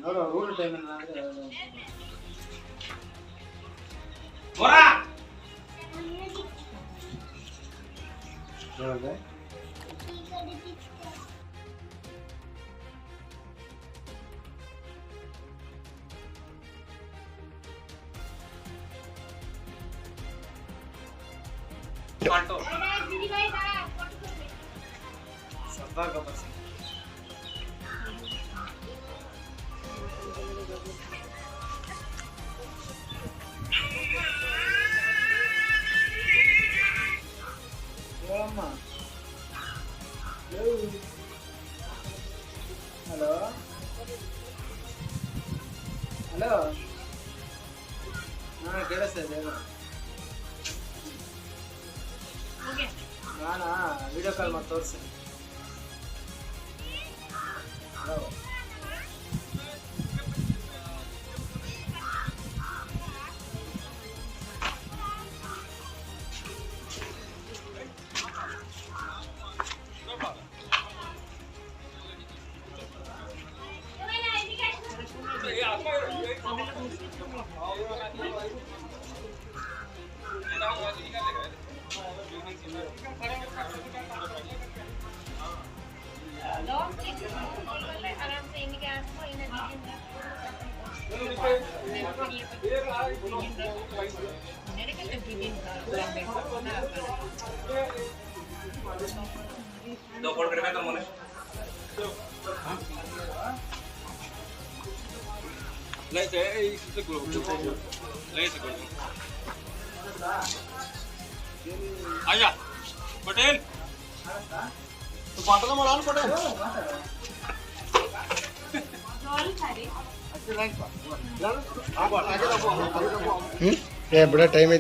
ನೋಡು ಊಟ ಟೈಮ್ ನೋಡಿದ್ರೆ सब्बा का बस अम्मा हेलो हेलो हाँ कैसे है ನಾನಾ ವಿಡಿಯೋ ಕಾಲ್ ಮಾಡಿ ತೋರಿಸ್ತೀನಿ दो फोन करके तो मोने ले से इसे ग्रुप ले से ग्रुप आजा पटेल तो पाटला मारान पटेल ये बड़ा टाइम है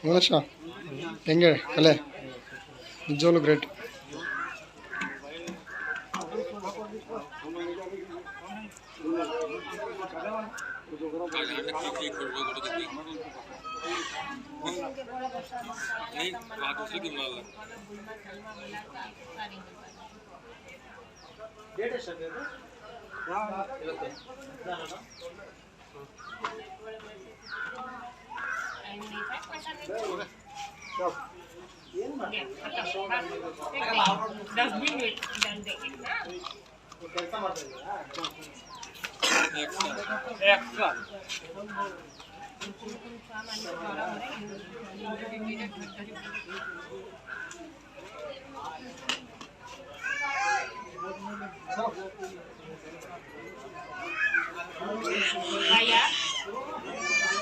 ಮನುಷ್ಯ ಹೆಂಗೆ ಕಲೆ ನಿಜವಾಗ್ಲೂ ಗ್ರೇಟ್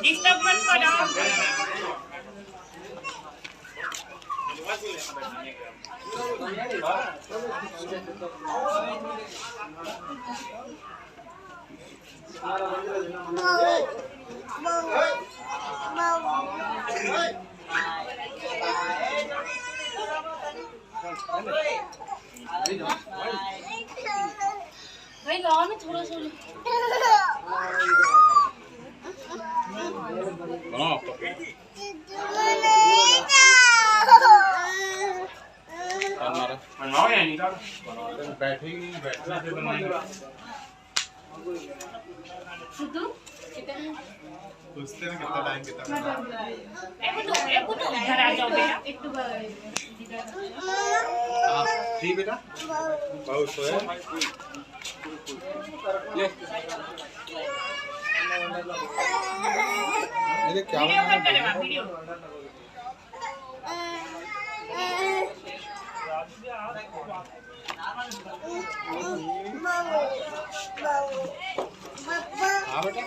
डिस्टर्ब मत करो भाई लाओ ना थोड़ा सा बैठना से बनाएंगे पूछते हैं कितना टाइम कितना एक तो इधर आ जाओ बेटा हां ठीक बेटा बहुत सोया ले मेरे क्या बनाना वीडियो हाँ बेटा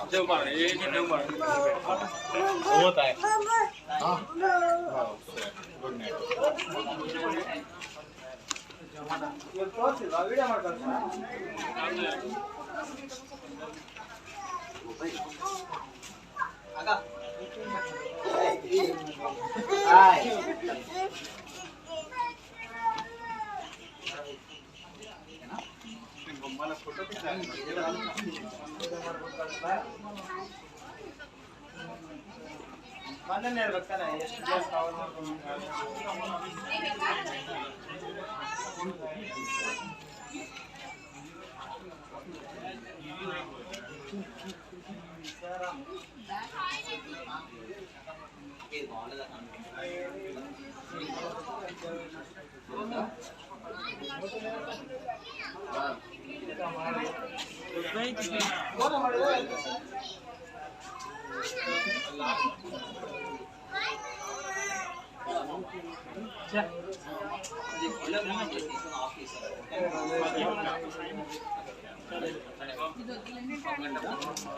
जो मार ये जो मार होता है हाँ गुड नाइट ये तो वीडियो मार करता है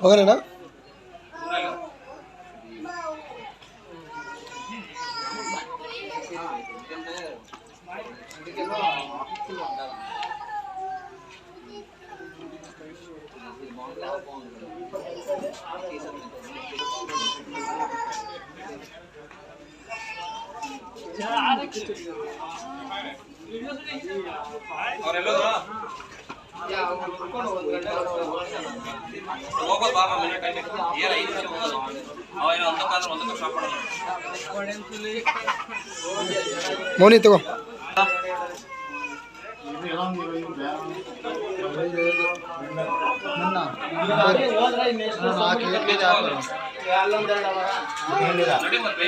ಹೋಗೋಣ. ಹೋಗೋದು ಬಾಬಾ ಮನೆ ಟೈಮ್ ಏನು 5 ನಿಮಿಷ ಹೋಗೋದು ಅವೇನೋ ಒಂದಕ್ಕಾದ್ರೆ ಒಂದಕ್ಕೆ ಸ್ಟಾಪ್ ಮಾಡೋದು. ಮೌನಿ ತಗೋ. ನಡಿ ಮತ್ತೆ